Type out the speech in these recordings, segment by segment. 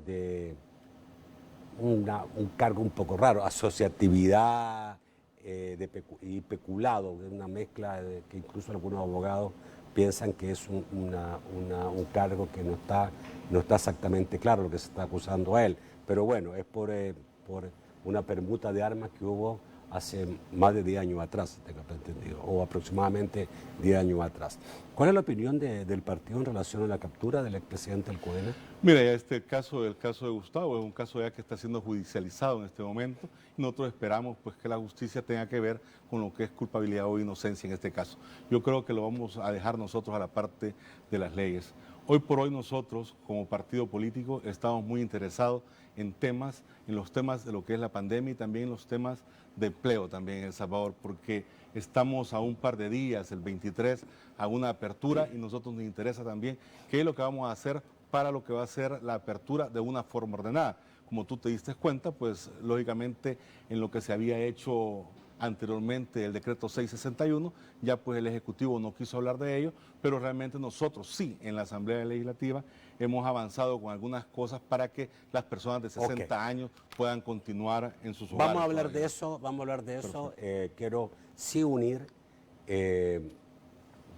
de un cargo un poco raro, asociatividad y peculado, una mezcla que incluso algunos abogados piensan que es un cargo que no está exactamente claro lo que se está acusando a él. Pero bueno, es por una permuta de armas que hubo hace más de 10 años atrás, tengo entendido, o aproximadamente 10 años atrás. ¿Cuál es la opinión del partido en relación a la captura del expresidente del COENA? Mira, ya el caso de Gustavo es un caso ya que está siendo judicializado en este momento y nosotros esperamos pues que la justicia tenga que ver con lo que es culpabilidad o inocencia en este caso. Yo creo que lo vamos a dejar nosotros a la parte de las leyes. Hoy por hoy nosotros como partido político estamos muy interesados en los temas de lo que es la pandemia y también en los temas de empleo también en El Salvador, porque estamos a un par de días, el 23, a una apertura y nosotros nos interesa también qué es lo que vamos a hacer para lo que va a ser la apertura de una forma ordenada. Como tú te diste cuenta, pues lógicamente en lo que se había hecho anteriormente el decreto 661, ya pues el Ejecutivo no quiso hablar de ello, pero realmente nosotros sí, en la Asamblea Legislativa, hemos avanzado con algunas cosas para que las personas de 60 años puedan continuar en sus hogares. Vamos a hablar de eso, vamos a hablar de eso. Quiero sí unir,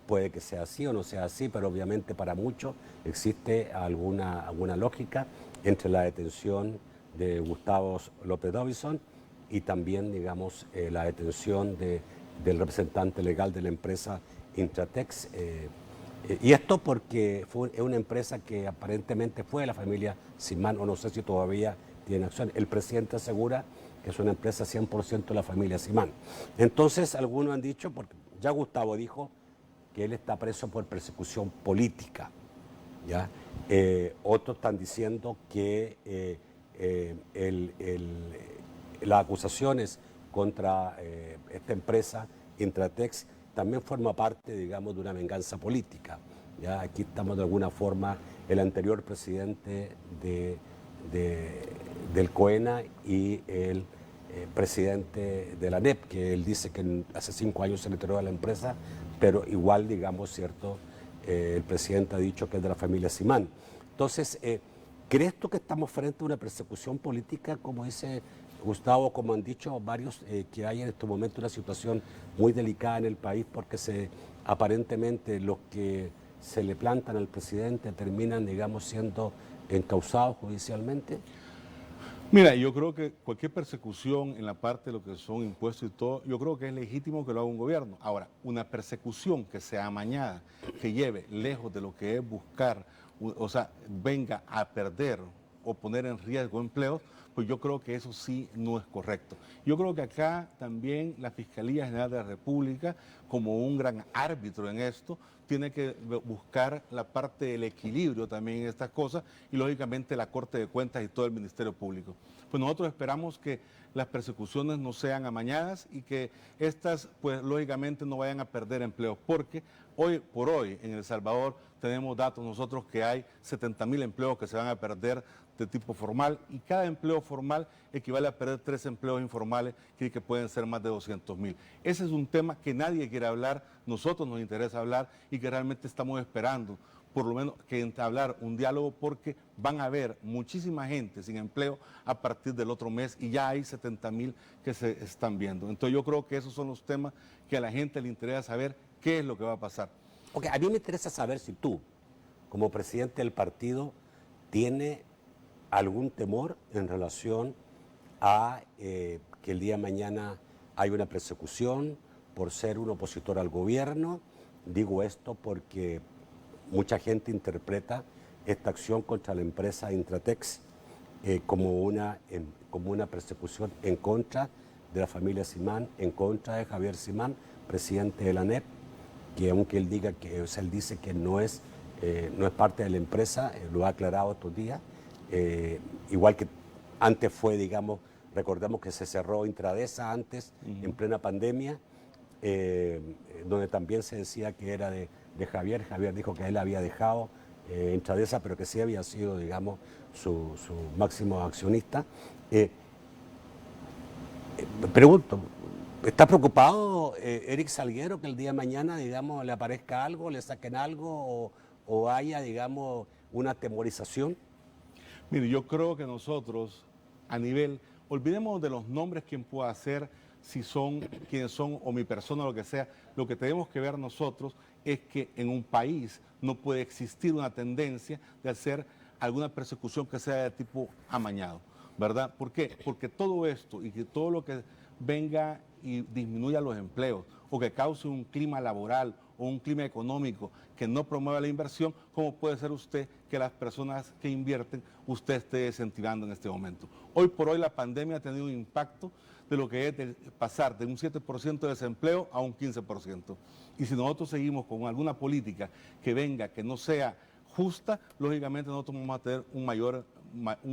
puede que sea así o no sea así, pero obviamente para muchos existe alguna lógica entre la detención de Gustavo López Dobison y también, digamos, la detención del representante legal de la empresa Intratex. Y esto porque es una empresa que aparentemente fue de la familia Simán, o no sé si todavía tiene acción. El presidente asegura que es una empresa 100% de la familia Simán. Entonces, algunos han dicho, porque ya Gustavo dijo que él está preso por persecución política, ¿ya? Otros están diciendo que las acusaciones contra esta empresa, Intratex, también forma parte, digamos, de una venganza política. ¿Ya? Aquí estamos de alguna forma el anterior presidente del COENA y el presidente de la ANEP, que él dice que hace 5 años se retiró de la empresa, pero igual, digamos, cierto, el presidente ha dicho que es de la familia Simán. Entonces, ¿crees tú que estamos frente a una persecución política, como dice Gustavo, como han dicho varios, que hay en este momento una situación muy delicada en el país porque aparentemente los que se le plantan al presidente terminan, digamos, siendo encausados judicialmente? Mira, yo creo que cualquier persecución en la parte de lo que son impuestos y todo, yo creo que es legítimo que lo haga un gobierno. Ahora, una persecución que sea amañada, que lleve lejos de lo que es buscar, o sea, venga a perder o poner en riesgo empleos, pues yo creo que eso sí no es correcto. Yo creo que acá también la Fiscalía General de la República, como un gran árbitro en esto, tiene que buscar la parte del equilibrio también en estas cosas y lógicamente la Corte de Cuentas y todo el Ministerio Público. Pues nosotros esperamos que las persecuciones no sean amañadas y que estas, pues lógicamente no vayan a perder empleos, porque hoy por hoy en El Salvador tenemos datos nosotros que hay 70,000 empleos que se van a perder de tipo formal y cada empleo formal equivale a perder 3 empleos informales que pueden ser más de 200,000. Ese es un tema que nadie quiere hablar, nosotros nos interesa hablar y que realmente estamos esperando por lo menos que entablar un diálogo porque van a haber muchísima gente sin empleo a partir del otro mes y ya hay 70,000 que se están viendo. Entonces yo creo que esos son los temas que a la gente le interesa saber qué es lo que va a pasar. Ok, a mí me interesa saber si tú, como presidente del partido, tienes algún temor en relación a que el día de mañana hay una persecución por ser un opositor al gobierno. Digo esto porque mucha gente interpreta esta acción contra la empresa Intratex como una persecución en contra de la familia Simán, en contra de Javier Simán, presidente de la ANEP, que aunque él diga que, o sea, él dice que no es parte de la empresa, lo ha aclarado estos días, igual que antes fue, digamos, recordemos que se cerró Intradesa antes, en plena pandemia, donde también se decía que era de Javier. Javier dijo que él había dejado Intradesa, pero que sí había sido, digamos, su máximo accionista. Pregunto, ¿está preocupado Eric Salguero que el día de mañana, digamos, le aparezca algo, le saquen algo o haya, digamos, una temorización? Mire, yo creo que nosotros, a nivel, olvidemos de los nombres, quién pueda ser, si son, quiénes son, o mi persona, o lo que sea. Lo que tenemos que ver nosotros es que en un país no puede existir una tendencia de hacer alguna persecución que sea de tipo amañado, ¿verdad? ¿Por qué? Porque todo esto y que todo lo que venga y disminuya los empleos o que cause un clima laboral o un clima económico que no promueva la inversión, ¿cómo puede ser usted que las personas que invierten usted esté desincentivando en este momento? Hoy por hoy la pandemia ha tenido un impacto de lo que es de pasar de un 7% de desempleo a un 15%. Y si nosotros seguimos con alguna política que venga, que no sea justa, lógicamente nosotros vamos a tener un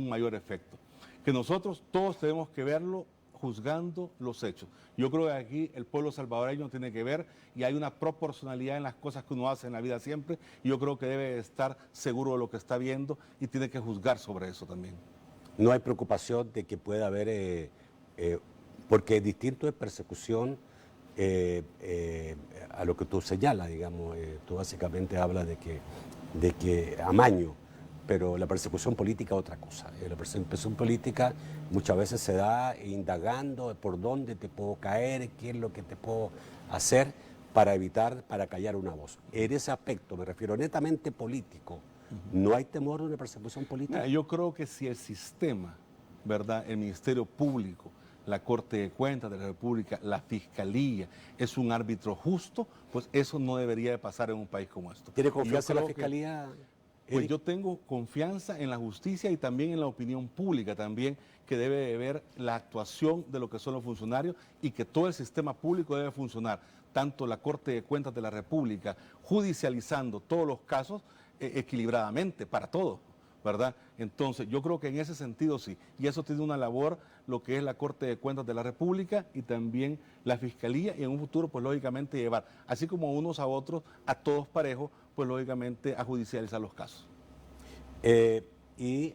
mayor efecto. Que nosotros todos tenemos que verlo juzgando los hechos. Yo creo que aquí el pueblo salvadoreño tiene que ver y hay una proporcionalidad en las cosas que uno hace en la vida siempre y yo creo que debe estar seguro de lo que está viendo y tiene que juzgar sobre eso también. No hay preocupación de que pueda haber, porque distinto es persecución a lo que tú señalas, digamos, tú básicamente hablas de que amaño, pero la persecución política es otra cosa. La persecución política muchas veces se da indagando por dónde te puedo caer, qué es lo que te puedo hacer para evitar, para callar una voz. En ese aspecto, me refiero netamente político, ¿no hay temor de una persecución política? Mira, yo creo que si el sistema, ¿verdad?, el Ministerio Público, la Corte de Cuentas de la República, la Fiscalía, es un árbitro justo, pues eso no debería de pasar en un país como esto. ¿Tiene confianza en la Fiscalía? Pues yo tengo confianza en la justicia y también en la opinión pública también, que debe de ver la actuación de lo que son los funcionarios y que todo el sistema público debe funcionar, tanto la Corte de Cuentas de la República, judicializando todos los casos equilibradamente para todos, ¿verdad? Entonces, yo creo que en ese sentido sí, y eso tiene una labor lo que es la Corte de Cuentas de la República y también la Fiscalía, y en un futuro, pues lógicamente llevar, así como unos a otros, a todos parejos, pues lógicamente a judicializar los casos. Y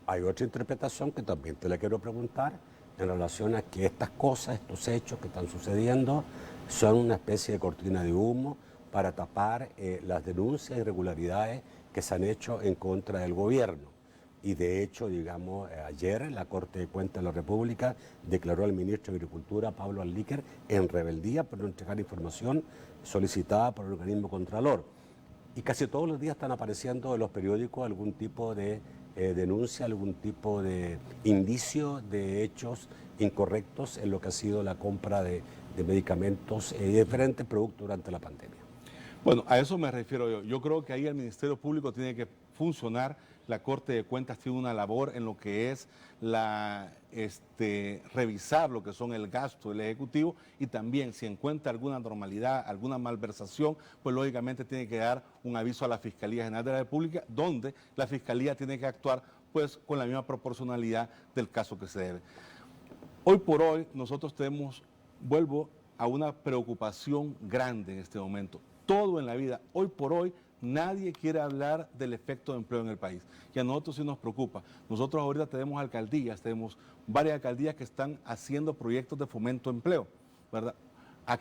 hay otra interpretación que también te la quiero preguntar en relación a que estas cosas, estos hechos que están sucediendo, son una especie de cortina de humo para tapar las denuncias e irregularidades que se han hecho en contra del gobierno. Y de hecho, digamos, ayer la Corte de Cuentas de la República declaró al ministro de Agricultura, Pablo Alíquer, en rebeldía por no entregar información solicitada por el organismo contralor. Y casi todos los días están apareciendo en los periódicos algún tipo de denuncia, algún tipo de indicio de hechos incorrectos en lo que ha sido la compra de medicamentos y diferentes productos durante la pandemia. Bueno, a eso me refiero yo. Yo creo que ahí el Ministerio Público tiene que funcionar, la Corte de Cuentas tiene una labor en lo que es revisar lo que son el gasto del Ejecutivo y también si encuentra alguna anormalidad, alguna malversación, pues lógicamente tiene que dar un aviso a la Fiscalía General de la República, donde la Fiscalía tiene que actuar pues con la misma proporcionalidad del caso que se debe. Hoy por hoy nosotros vuelvo a una preocupación grande en este momento. Todo en la vida, hoy por hoy, nadie quiere hablar del efecto de empleo en el país. Y a nosotros sí nos preocupa. Nosotros ahorita tenemos alcaldías, tenemos varias alcaldías que están haciendo proyectos de fomento de empleo, ¿verdad?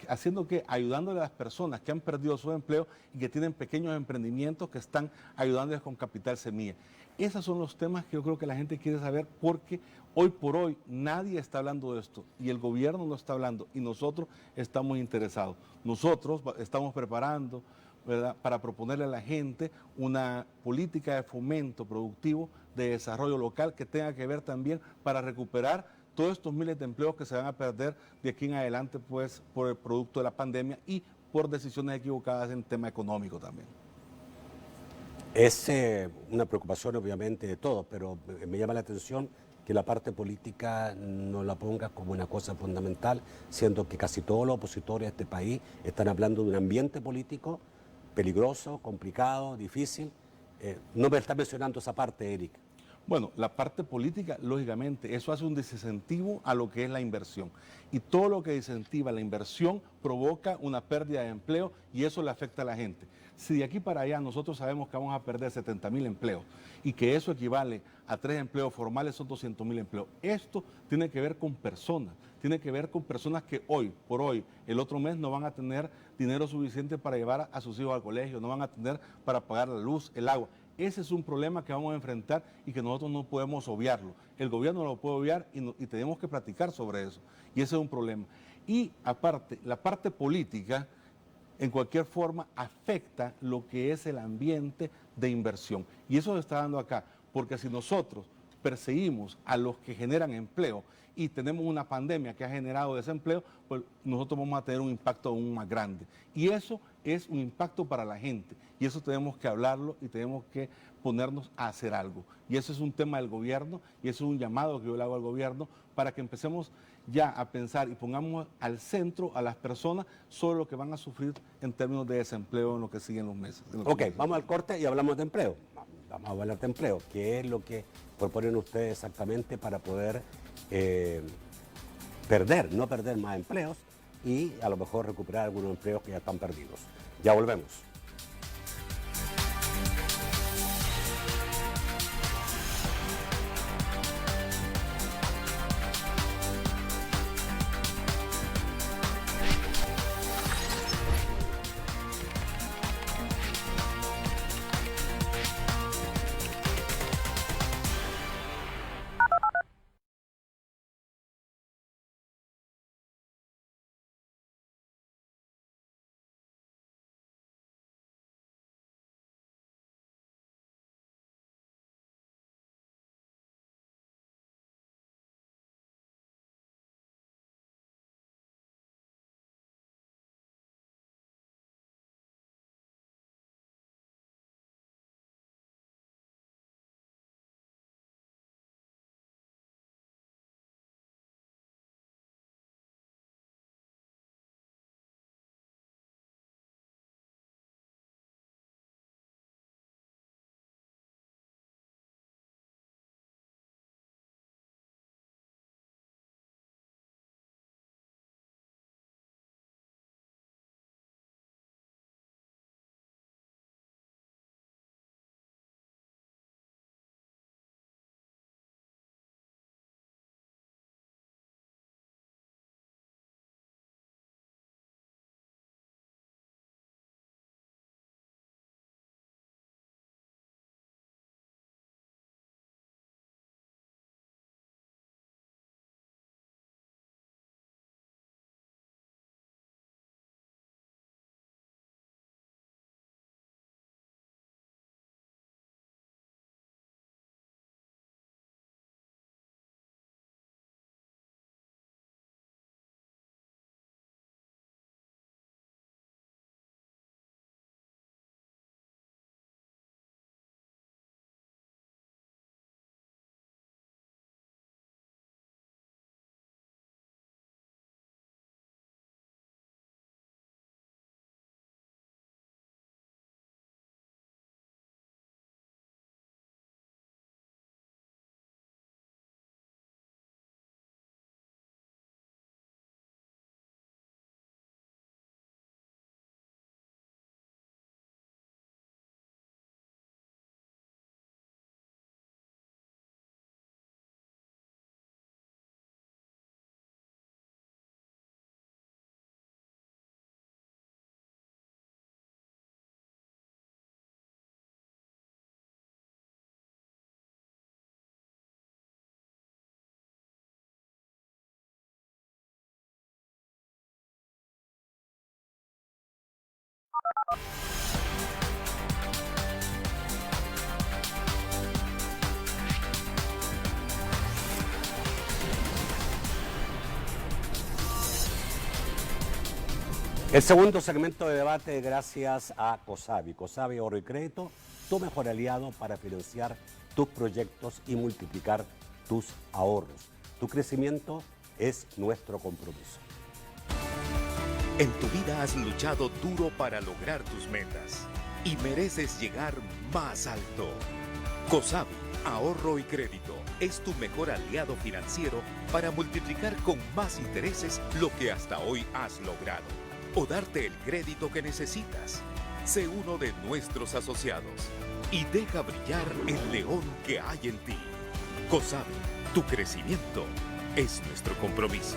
Haciendo que, ayudándole a las personas que han perdido su empleo y que tienen pequeños emprendimientos que están ayudándoles con capital semilla. Esos son los temas que yo creo que la gente quiere saber porque hoy por hoy nadie está hablando de esto y el gobierno no está hablando y nosotros estamos interesados. Nosotros estamos preparando, ¿verdad?, para proponerle a la gente una política de fomento productivo, de desarrollo local que tenga que ver también para recuperar todos estos miles de empleos que se van a perder de aquí en adelante, pues, por el producto de la pandemia y por decisiones equivocadas en tema económico también. Es una preocupación obviamente de todos, pero me llama la atención que la parte política no la ponga como una cosa fundamental, siendo que casi todos los opositores de este país están hablando de un ambiente político peligroso, complicado, difícil. No me está mencionando esa parte, Eric. Bueno, la parte política, lógicamente, eso hace un desincentivo a lo que es la inversión. Y todo lo que desincentiva la inversión provoca una pérdida de empleo y eso le afecta a la gente. Si de aquí para allá nosotros sabemos que vamos a perder 70.000 empleos y que eso equivale a 3 empleos formales, son 200.000 empleos. Esto tiene que ver con personas, tiene que ver con personas que hoy, por hoy, el otro mes no van a tener dinero suficiente para llevar a sus hijos al colegio, no van a tener para pagar la luz, el agua. ese es un problema que vamos a enfrentar y que nosotros no podemos obviarlo. El gobierno lo puede obviar y tenemos que platicar sobre eso. Y ese es un problema. Y aparte, la parte política, en cualquier forma, afecta lo que es el ambiente de inversión. Y eso se está dando acá, porque si nosotros perseguimos a los que generan empleo y tenemos una pandemia que ha generado desempleo, pues nosotros vamos a tener un impacto aún más grande. Y eso es un impacto para la gente. Y eso tenemos que hablarlo y tenemos que ponernos a hacer algo. Y eso es un tema del gobierno y eso es un llamado que yo le hago al gobierno para que empecemos ya a pensar y pongamos al centro a las personas sobre lo que van a sufrir en términos de desempleo en lo que siguen los meses. Ok, vamos al corte y hablamos de empleo. Vamos a hablar de empleo. ¿Qué es lo que proponen ustedes exactamente para poder no perder más empleos y a lo mejor recuperar algunos empleos que ya están perdidos? Ya volvemos. El segundo segmento de debate gracias a COSABI. COSABI Ahorro y Crédito, tu mejor aliado para financiar tus proyectos y multiplicar tus ahorros. Tu crecimiento es nuestro compromiso. En tu vida has luchado duro para lograr tus metas y mereces llegar más alto. COSABI Ahorro y Crédito es tu mejor aliado financiero para multiplicar con más intereses lo que hasta hoy has logrado o darte el crédito que necesitas. Sé uno de nuestros asociados y deja brillar el león que hay en ti. COSABI, tu crecimiento es nuestro compromiso.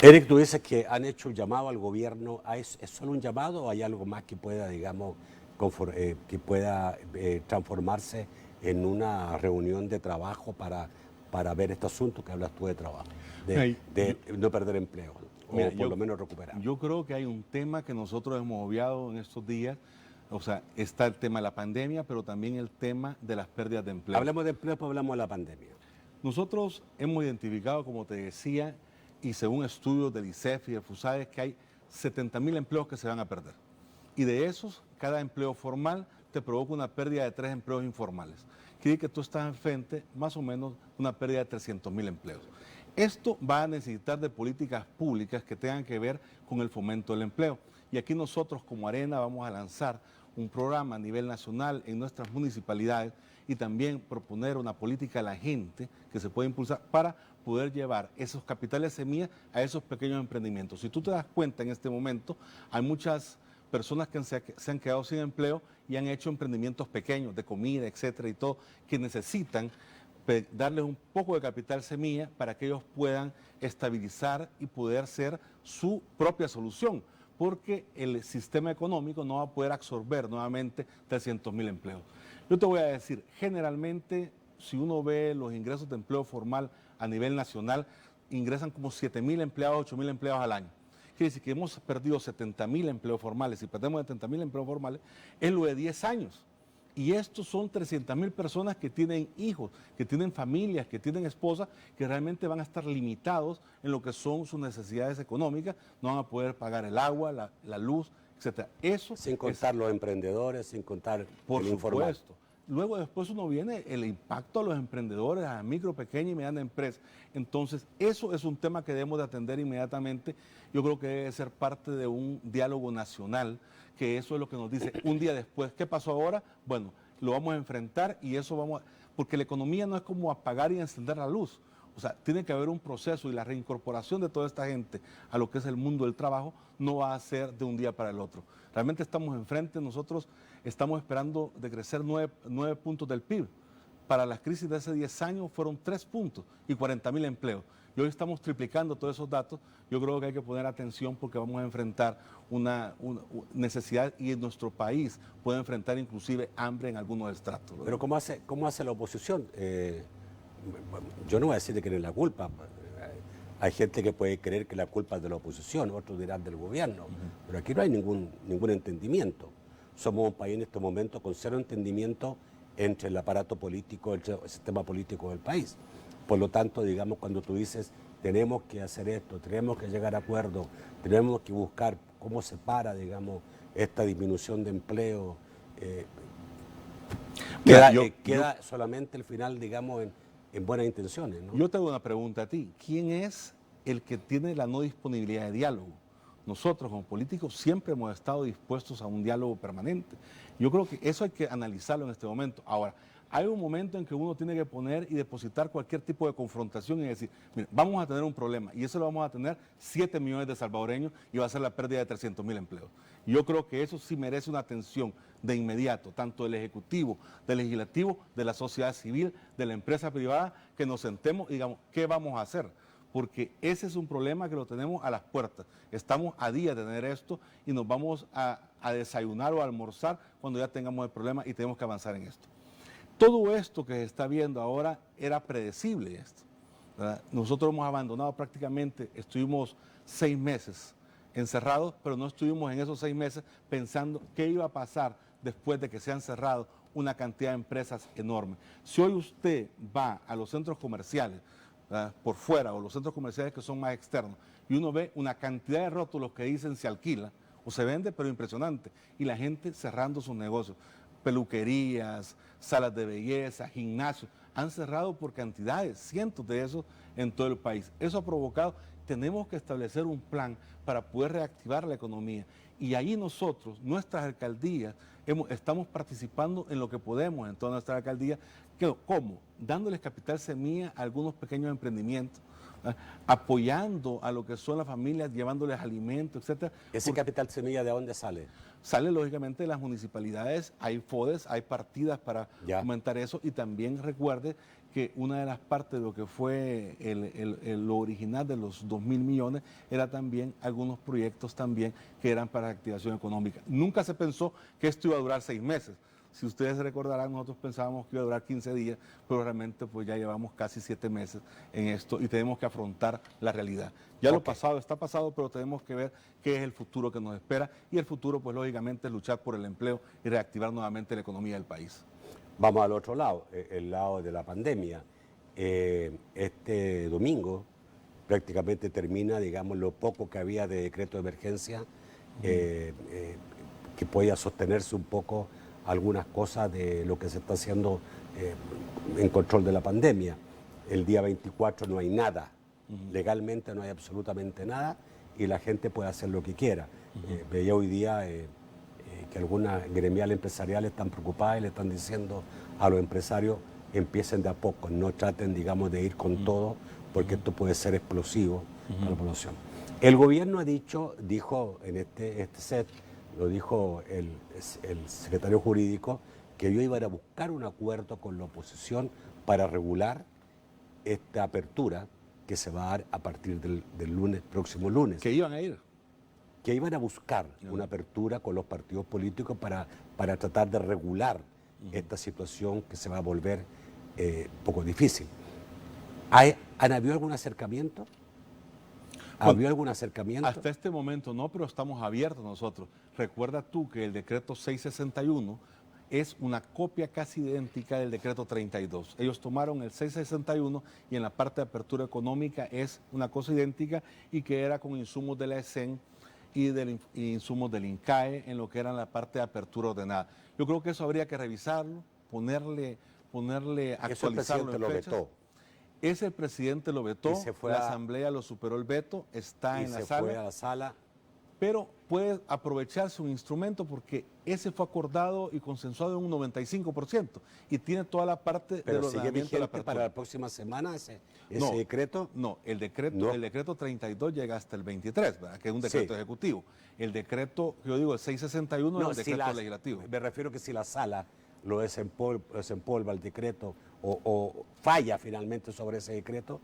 Eric, tú dices que han hecho un llamado al gobierno. ¿Es solo un llamado o hay algo más que pueda, digamos, que pueda transformarse en una reunión de trabajo para ver este asunto que hablas tú de trabajo, de no perder empleo, o por lo menos recuperar. Yo creo que hay un tema que nosotros hemos obviado en estos días. O sea, está el tema de la pandemia, pero también el tema de las pérdidas de empleo. Hablemos de empleo, pues hablamos de la pandemia. Nosotros hemos identificado, como te decía, y según estudios del ICEF y del FUSAID, que hay 70.000 empleos que se van a perder. Y de esos, cada empleo formal te provoca una pérdida de 3 empleos informales. Quiere decir que tú estás enfrente más o menos una pérdida de 300.000 empleos. Esto va a necesitar de políticas públicas que tengan que ver con el fomento del empleo. Y aquí nosotros como Arena vamos a lanzar un programa a nivel nacional en nuestras municipalidades y también proponer una política a la gente que se puede impulsar para poder llevar esos capitales semillas a esos pequeños emprendimientos. Si tú te das cuenta en este momento, hay muchas personas que se han quedado sin empleo y han hecho emprendimientos pequeños de comida, etcétera, y todo, que necesitan darles un poco de capital semilla para que ellos puedan estabilizar y poder ser su propia solución, porque el sistema económico no va a poder absorber nuevamente 300.000 empleos. Yo te voy a decir, generalmente, si uno ve los ingresos de empleo formal a nivel nacional, ingresan como 7.000 empleados, 8.000 empleados al año. Quiere decir que hemos perdido 70.000 empleos formales. Si perdemos 70.000 empleos formales, es lo de 10 años. Y estos son 300.000 personas que tienen hijos, que tienen familias, que tienen esposas, que realmente van a estar limitados en lo que son sus necesidades económicas, no van a poder pagar el agua, la luz, etcétera. Eso sin contar los emprendedores, sin contar por el informal. supuesto. Luego después uno viene el impacto a los emprendedores, a micro, pequeña y mediana empresa. Entonces, eso es un tema que debemos de atender inmediatamente. Yo creo que debe ser parte de un diálogo nacional, que eso es lo que nos dice un día después. ¿Qué pasó ahora? Bueno, lo vamos a enfrentar y eso vamos a... Porque la economía no es como apagar y encender la luz. O sea, tiene que haber un proceso y la reincorporación de toda esta gente a lo que es el mundo del trabajo no va a ser de un día para el otro. Realmente estamos enfrente, nosotros estamos esperando de crecer 9 puntos del PIB. Para las crisis de hace 10 años fueron 3 puntos y 40.000 empleos. Y hoy estamos triplicando todos esos datos. Yo creo que hay que poner atención porque vamos a enfrentar una necesidad y en nuestro país puede enfrentar inclusive hambre en algunos estratos, ¿verdad? Pero ¿cómo hace la oposición? Yo no voy a decir de quién es la culpa. Hay gente que puede creer que la culpa es de la oposición, otros dirán del gobierno, pero aquí no hay ningún entendimiento. Somos un país en este momento con cero entendimiento entre el aparato político, entre el sistema político del país. Por lo tanto, digamos, cuando tú dices, tenemos que hacer esto, tenemos que llegar a acuerdos, tenemos que buscar cómo se para, digamos, esta disminución de empleo, queda solamente el final, digamos, en buenas intenciones, ¿no? Yo te hago una pregunta a ti. ¿Quién es el que tiene la no disponibilidad de diálogo? Nosotros como políticos siempre hemos estado dispuestos a un diálogo permanente. Yo creo que eso hay que analizarlo en este momento. Ahora, hay un momento en que uno tiene que poner y depositar cualquier tipo de confrontación y decir, mira, vamos a tener un problema y eso lo vamos a tener 7 millones de salvadoreños y va a ser la pérdida de 300.000 empleos. Y yo creo que eso sí merece una atención de inmediato, tanto del Ejecutivo, del Legislativo, de la sociedad civil, de la empresa privada, que nos sentemos y digamos, ¿qué vamos a hacer? Porque ese es un problema que lo tenemos a las puertas. Estamos a días de tener esto y nos vamos a desayunar o a almorzar cuando ya tengamos el problema y tenemos que avanzar en esto. Todo esto que se está viendo ahora era predecible esto, ¿verdad? Nosotros hemos abandonado prácticamente, estuvimos 6 meses encerrados, pero no estuvimos en esos 6 meses pensando qué iba a pasar después de que se han cerrado una cantidad de empresas enorme. Si hoy usted va a los centros comerciales, ¿verdad?, por fuera, o los centros comerciales que son más externos, y uno ve una cantidad de rótulos que dicen se alquila o se vende, pero impresionante, y la gente cerrando sus negocios. Peluquerías, salas de belleza, gimnasios, han cerrado por cantidades, cientos de esos en todo el país. Eso ha provocado, tenemos que establecer un plan para poder reactivar la economía. Y ahí nosotros, nuestras alcaldías, estamos participando en lo que podemos en todas nuestras alcaldías. ¿Cómo? Dándoles capital semilla a algunos pequeños emprendimientos apoyando a lo que son las familias, llevándoles alimentos, etcétera. ¿Ese capital semilla de dónde sale? Sale lógicamente de las municipalidades, hay FODES, hay partidas para aumentar eso, y también recuerde que una de las partes de lo que fue lo original de los 2.000 millones era también algunos proyectos también que eran para activación económica. Nunca se pensó que esto iba a durar 6 meses. Si ustedes recordarán, nosotros pensábamos que iba a durar 15 días, pero realmente pues ya llevamos casi 7 meses en esto y tenemos que afrontar la realidad. Ya lo pasado está pasado, pero tenemos que ver qué es el futuro que nos espera, y el futuro pues lógicamente es luchar por el empleo y reactivar nuevamente la economía del país. Vamos al otro lado, el lado de la pandemia. Este domingo prácticamente termina, digamos, lo poco que había de decreto de emergencia, que podía sostenerse un poco algunas cosas de lo que se está haciendo en control de la pandemia. El día 24 no hay nada, legalmente no hay absolutamente nada, y la gente puede hacer lo que quiera. Veía hoy día que algunas gremiales empresariales están preocupadas y le están diciendo a los empresarios: empiecen de a poco, no traten, digamos, de ir con todo, porque esto puede ser explosivo para la población. El gobierno dijo en este set, lo dijo el secretario jurídico, que ellos iban a buscar un acuerdo con la oposición para regular esta apertura que se va a dar a partir del próximo lunes. ¿Que iban a ir? Que iban a buscar una apertura con los partidos políticos para tratar de regular esta situación que se va a volver poco difícil. ¿Han habido algún acercamiento? ¿Ha habido algún acercamiento? Hasta este momento no, pero estamos abiertos nosotros. Recuerda tú que el decreto 661 es una copia casi idéntica del decreto 32. Ellos tomaron el 661 y en la parte de apertura económica es una cosa idéntica, y que era con insumos de la ESEN y insumos del INCAE en lo que era la parte de apertura ordenada. Yo creo que eso habría que revisarlo, ponerle actualizarlo en fechas. Lo vetó. Ese el presidente lo vetó, la Asamblea lo superó el veto, está en la sala. Fue a la sala. Pero puede aprovecharse un instrumento, porque ese fue acordado y consensuado en un 95%, y tiene toda la parte del ordenamiento de la apertura. ¿Para la próxima semana ese decreto? No, el decreto 32 llega hasta el 23, ¿verdad? Que es un decreto ejecutivo. El decreto, yo digo, el 661 es el decreto legislativo. Me refiero que si la sala lo desempolva el decreto o falla finalmente sobre ese decreto,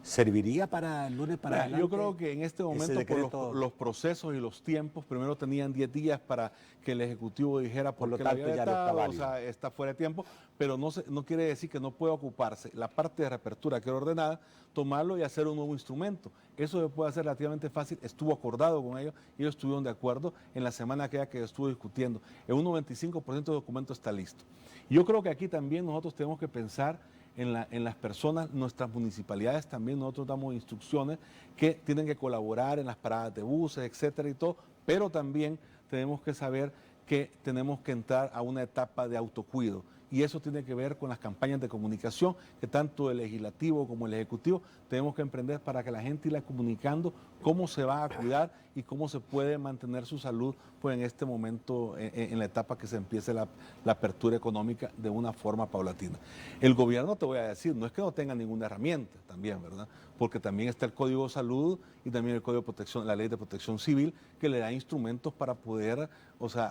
¿serviría para el lunes para adelante? Yo creo que en este momento, por los procesos y los tiempos, primero tenían 10 días para que el Ejecutivo dijera por lo tanto ya no está válido. O sea, está fuera de tiempo, pero no quiere decir que no pueda ocuparse la parte de reapertura que era ordenada, tomarlo y hacer un nuevo instrumento. Eso se puede hacer relativamente fácil, estuvo acordado con ellos y ellos estuvieron de acuerdo en la semana que estuvo discutiendo. En un 95% de documento está listo. Y yo creo que aquí también nosotros tenemos que pensar en las personas. Nuestras municipalidades también, nosotros damos instrucciones que tienen que colaborar en las paradas de buses, etcétera y todo, pero también tenemos que saber que tenemos que entrar a una etapa de autocuido, y eso tiene que ver con las campañas de comunicación que tanto el legislativo como el ejecutivo tenemos que emprender, para que la gente irá comunicando cómo se va a cuidar y cómo se puede mantener su salud pues en este momento, en la etapa que se empiece la apertura económica de una forma paulatina. El gobierno, te voy a decir, no es que no tenga ninguna herramienta también, ¿verdad? Porque también está el Código de Salud y también el Código de Protección, la Ley de Protección Civil, que le da instrumentos para poder,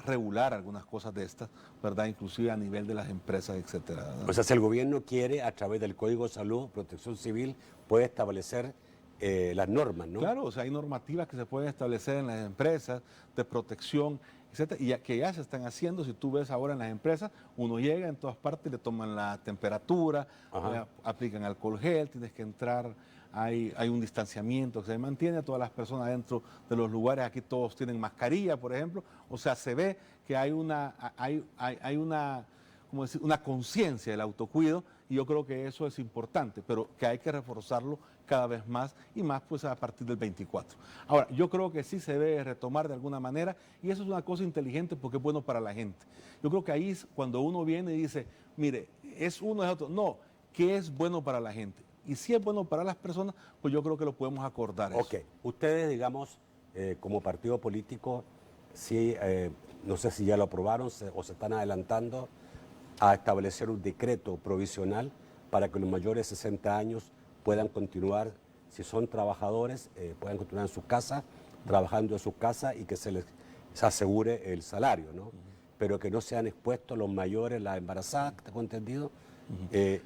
regular algunas cosas de estas, ¿verdad? Inclusive a nivel de las empresas, etcétera, ¿verdad? O sea, si el gobierno quiere, a través del Código de Salud, Protección Civil, puede establecer las normas, ¿no? Claro, hay normativas que se pueden establecer en las empresas de protección, etcétera, y que ya se están haciendo. Si tú ves ahora en las empresas, uno llega en todas partes, le toman la temperatura, aplican alcohol gel, tienes que entrar, hay un distanciamiento que se mantiene, todas las personas dentro de los lugares, aquí todos tienen mascarilla, por ejemplo. O sea, se ve que hay una conciencia del autocuido, y yo creo que eso es importante, pero que hay que reforzarlo cada vez más y más, pues a partir del 24. Ahora, yo creo que sí se debe retomar de alguna manera, y eso es una cosa inteligente porque es bueno para la gente. Yo creo que ahí es cuando uno viene y dice, mire, es uno, es otro. No, ¿qué es bueno para la gente? Y si es bueno para las personas, pues yo creo que lo podemos acordar. Ok, ustedes, digamos, como partido político, sí, no sé si ya lo aprobaron o se están adelantando a establecer un decreto provisional para que los mayores de 60 años puedan continuar si son trabajadores, puedan continuar en sus casas, trabajando en sus casas y que se asegure el salario, ¿no? Pero que no sean expuestos los mayores, las embarazadas, ¿tengo entendido?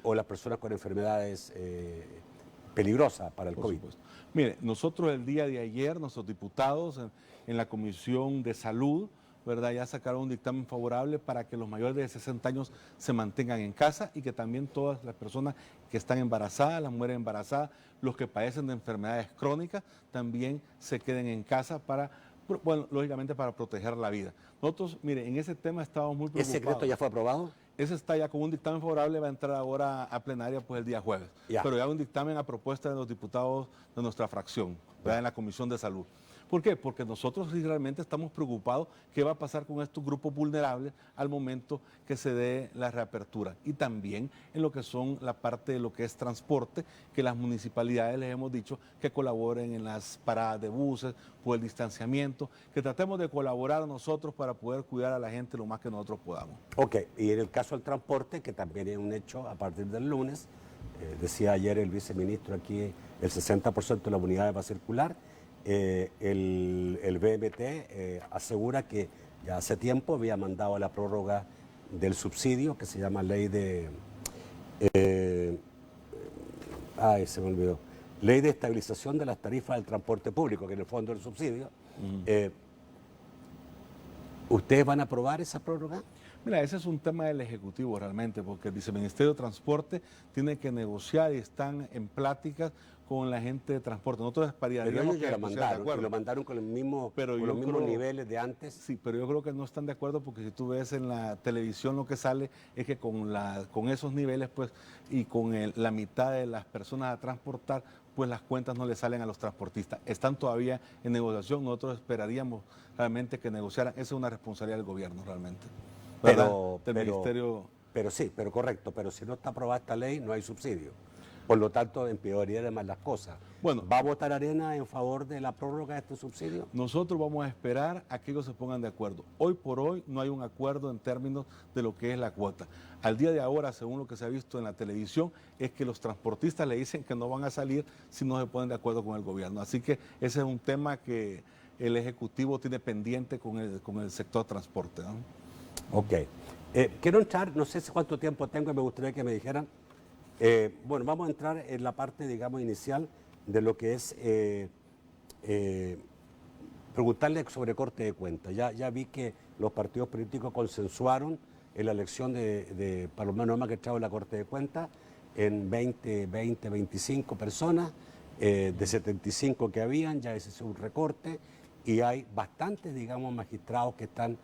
O las personas con enfermedades peligrosas para el Por COVID. supuesto. Mire, nosotros el día de ayer, nuestros diputados en la Comisión de Salud, ¿verdad?, ya sacaron un dictamen favorable para que los mayores de 60 años se mantengan en casa y que también todas las personas que están embarazadas, las mujeres embarazadas, los que padecen de enfermedades crónicas, también se queden en casa para, bueno, lógicamente para proteger la vida. Nosotros, mire, en ese tema estábamos muy preocupados. ¿Ese decreto ya fue aprobado? Ese está ya con un dictamen favorable, va a entrar ahora a plenaria pues el día jueves. Ya. Pero ya un dictamen a propuesta de los diputados de nuestra fracción, ¿verdad?, en la Comisión de Salud. ¿Por qué? Porque nosotros sí realmente estamos preocupados qué va a pasar con estos grupos vulnerables al momento que se dé la reapertura. Y también en lo que son la parte de lo que es transporte, que las municipalidades les hemos dicho que colaboren en las paradas de buses, por el distanciamiento, que tratemos de colaborar nosotros para poder cuidar a la gente lo más que nosotros podamos. Ok, y en el caso del transporte, que también es un hecho a partir del lunes, decía ayer el viceministro aquí, el 60% de las unidades va a circular. El BMT asegura que ya hace tiempo había mandado la prórroga del subsidio, que se llama ley de... se me olvidó. Ley de estabilización de las tarifas del transporte público, que en el fondo es el subsidio. ¿Ustedes van a aprobar esa prórroga? Mira, ese es un tema del Ejecutivo realmente, porque el Viceministerio de Transporte tiene que negociar y están en pláticas con la gente de transporte. Nosotros Pero esperaríamos ellos ya lo mandaron, y lo mandaron con, Pero con los yo mismos creo- niveles de antes. Sí, pero yo creo que no están de acuerdo porque si tú ves en la televisión lo que sale es que con esos niveles pues y con la mitad de las personas a transportar pues las cuentas no le salen a los transportistas. Están todavía en negociación, nosotros esperaríamos realmente que negociaran. Esa es una responsabilidad del gobierno realmente. ¿Verdad? Del Ministerio. Pero sí, pero correcto, pero si no está aprobada esta ley no hay subsidio. Por lo tanto, empeoraría más las cosas. Bueno, ¿Va a votar Arena en favor de la prórroga de este subsidio? nosotros vamos a esperar a que ellos se pongan de acuerdo. Hoy por hoy no hay un acuerdo en términos de lo que es la cuota. Al día de ahora, según lo que se ha visto en la televisión, es que los transportistas le dicen que no van a salir si no se ponen de acuerdo con el gobierno. Así que ese es un tema que el Ejecutivo tiene pendiente con el sector transporte, ¿no? Ok. Quiero entrar, no sé cuánto tiempo tengo y me gustaría que me dijeran. Bueno, vamos a entrar en la parte, digamos, inicial de lo que es preguntarle sobre corte de cuentas. Ya vi que los partidos políticos consensuaron en la elección de para lo menos más que trajo la corte de cuentas en 25 personas, de 75 que habían, ya ese es un recorte, y hay bastantes, digamos, magistrados que están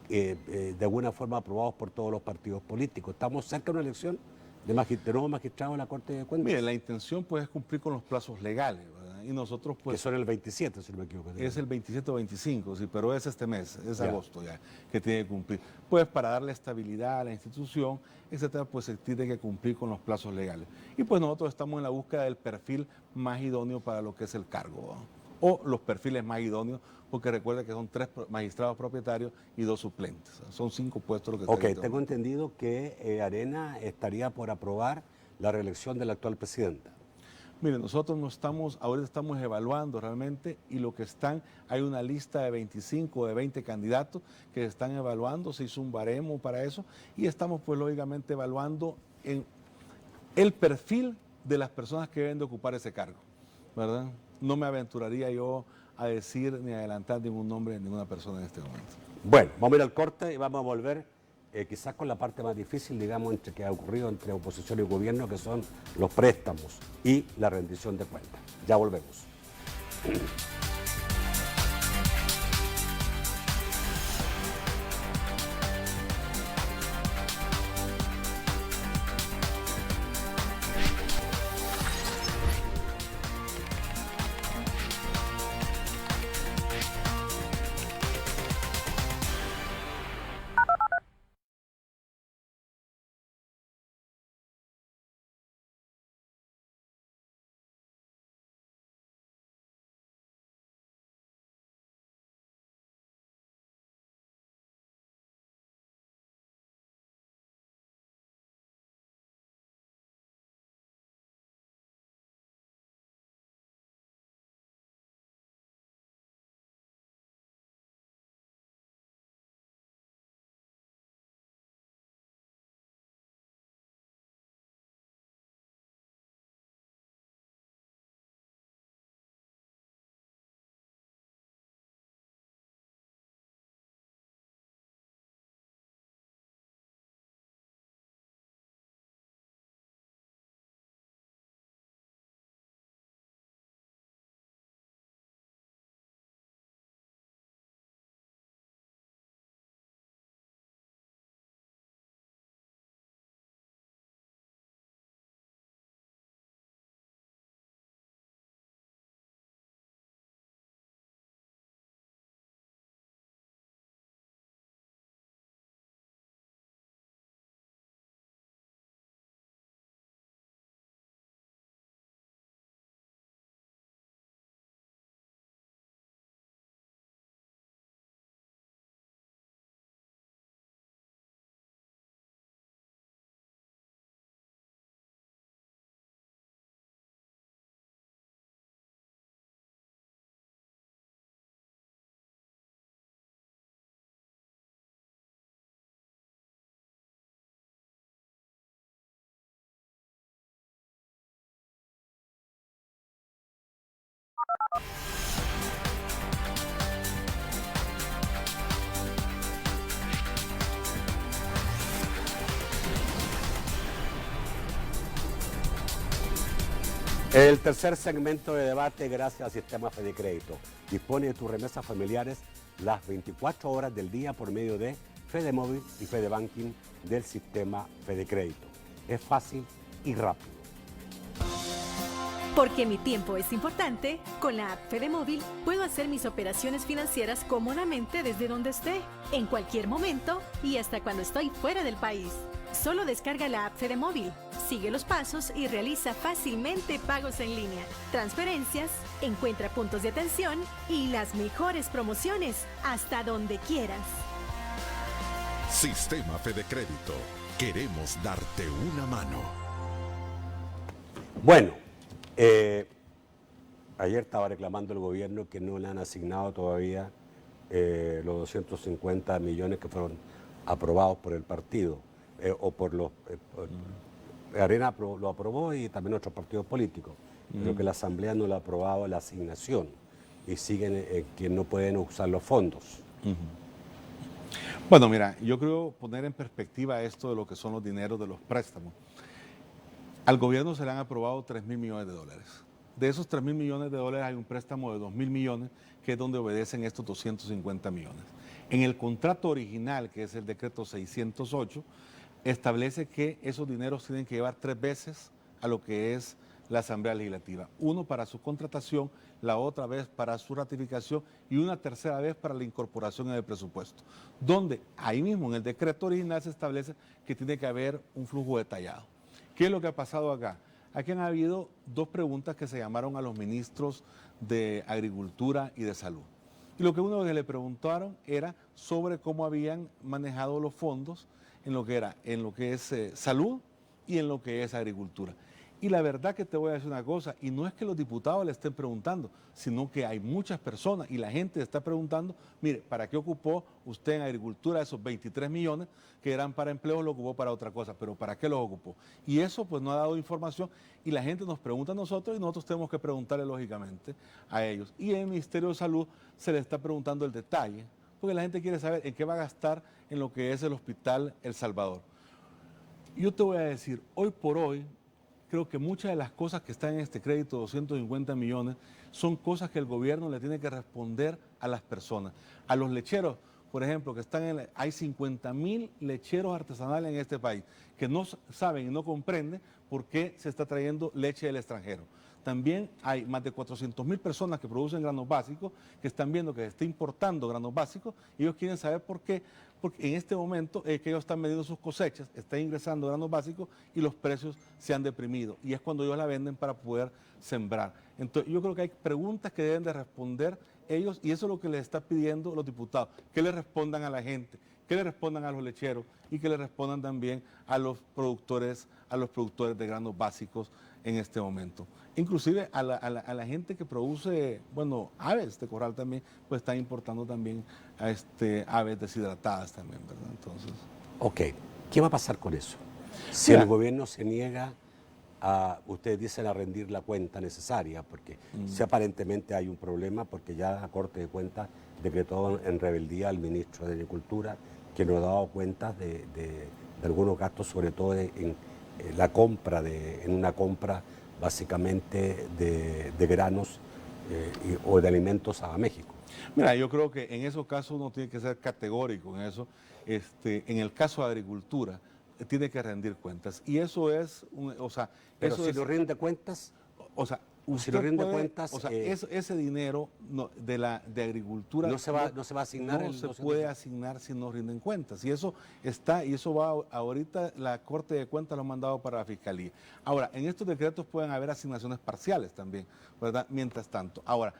de alguna forma aprobados por todos los partidos políticos. ¿Estamos cerca de una elección de nuevos magistrados en la Corte de Cuentas? Mire, la intención pues es cumplir con los plazos legales, ¿verdad? Y nosotros pues... Que son el 27, si no me equivoco. Es el 27 o 25, sí, pero es este mes, es Ya. agosto ya, que tiene que cumplir. Pues para darle estabilidad a la institución, etcétera, pues se tiene que cumplir con los plazos legales. Y pues nosotros estamos en la búsqueda del perfil más idóneo para lo que es el cargo, ¿no? O los perfiles más idóneos, porque recuerda que son 3 magistrados propietarios y 2 suplentes. Son 5 puestos los que Ok, están. tengo entendido que Arena estaría por aprobar la reelección de la actual presidenta. Mire, nosotros no estamos, ahorita estamos evaluando realmente y lo que están, hay una lista de 25 o de 20 candidatos que se están evaluando, se hizo un baremo para eso y estamos pues lógicamente evaluando en el perfil de las personas que deben de ocupar ese cargo, ¿verdad? No me aventuraría yo a decir ni adelantar ningún nombre de ninguna persona en este momento. Bueno, vamos a ir al corte y vamos a volver quizás con la parte más difícil, digamos, entre que ha ocurrido entre oposición y gobierno, que son los préstamos y la rendición de cuentas. Ya volvemos. El tercer segmento de debate, gracias al sistema FedeCrédito. Dispone de tus remesas familiares las 24 horas del día por medio de FedeMóvil y FedeBanking del sistema FedeCrédito. Es fácil y rápido. Porque mi tiempo es importante, con la app FedeMóvil puedo hacer mis operaciones financieras cómodamente desde donde esté, en cualquier momento y hasta cuando estoy fuera del país. Solo descarga la app FedeMóvil, sigue los pasos y realiza fácilmente pagos en línea, transferencias, encuentra puntos de atención y las mejores promociones hasta donde quieras. Sistema FedeCrédito. Queremos darte una mano. Bueno, ayer estaba reclamando el gobierno que no le han asignado todavía los 250 millones que fueron aprobados por el partido. O por los... Arena lo aprobó y también otros partidos políticos. Pero que la Asamblea no le ha aprobado la asignación y siguen que no pueden usar los fondos. Bueno, mira, yo creo poner en perspectiva esto de lo que son los dineros de los préstamos. Al gobierno se le han aprobado 3.000 millones de dólares. De esos 3.000 millones de dólares hay un préstamo de 2.000 millones, que es donde obedecen estos 250 millones. En el contrato original, que es el decreto 608, establece que esos dineros tienen que llevar 3 veces a lo que es la Asamblea Legislativa. Uno para su contratación, la otra vez para su ratificación y una tercera vez para la incorporación en el presupuesto. Donde ahí mismo en el decreto original se establece que tiene que haber un flujo detallado. ¿Qué es lo que ha pasado acá? Aquí han habido 2 preguntas que se llamaron a los ministros de Agricultura y de Salud. Y lo que uno que le preguntaron era sobre cómo habían manejado los fondos en lo que es salud y en lo que es agricultura. Y la verdad que te voy a decir una cosa, y no es que los diputados le estén preguntando, sino que hay muchas personas y la gente está preguntando, mire, ¿para qué ocupó usted en agricultura esos 23 millones que eran para empleos, lo ocupó para otra cosa? Pero ¿para qué los ocupó? Y eso pues no ha dado información y la gente nos pregunta a nosotros y nosotros tenemos que preguntarle lógicamente a ellos. Y en el Ministerio de Salud se le está preguntando el detalle, porque la gente quiere saber en qué va a gastar en lo que es el Hospital El Salvador. Yo te voy a decir, hoy por hoy, creo que muchas de las cosas que están en este crédito de 250 millones son cosas que el gobierno le tiene que responder a las personas. A los lecheros, por ejemplo, que están hay 50.000 lecheros artesanales en este país que no saben y no comprenden por qué se está trayendo leche del extranjero. También hay más de 400.000 personas que producen granos básicos, que están viendo que se está importando granos básicos y ellos quieren saber por qué. Porque en este momento que ellos están vendiendo sus cosechas, están ingresando granos básicos y los precios se han deprimido. Y es cuando ellos la venden para poder sembrar. Entonces yo creo que hay preguntas que deben de responder ellos y eso es lo que les está pidiendo los diputados, que le respondan a la gente, que le respondan a los lecheros y que le respondan también a los productores de granos básicos en este momento. Inclusive a la gente que produce, bueno, aves de corral también, pues están importando también aves deshidratadas también, ¿verdad? Entonces... Ok, ¿qué va a pasar con eso? Si el gobierno se niega ustedes dicen a rendir la cuenta necesaria, porque si aparentemente hay un problema, porque ya la Corte de Cuentas decretó en rebeldía al ministro de Agricultura, que no ha dado cuenta de algunos gastos, sobre todo en la compra, en una compra básicamente de granos o de alimentos a México. Mira, yo creo que en esos casos uno tiene que ser categórico en eso. En el caso de agricultura, tiene que rendir cuentas. Y eso es, pero eso si es, no rinde cuentas, usted si no rinde puede, cuentas, ese dinero de agricultura no se va a asignar. No se puede asignar si no rinden cuentas. Y eso está, y eso va ahorita, la Corte de Cuentas lo ha mandado para la Fiscalía. Ahora, en estos decretos pueden haber asignaciones parciales también, ¿verdad? Mientras tanto. Ahora,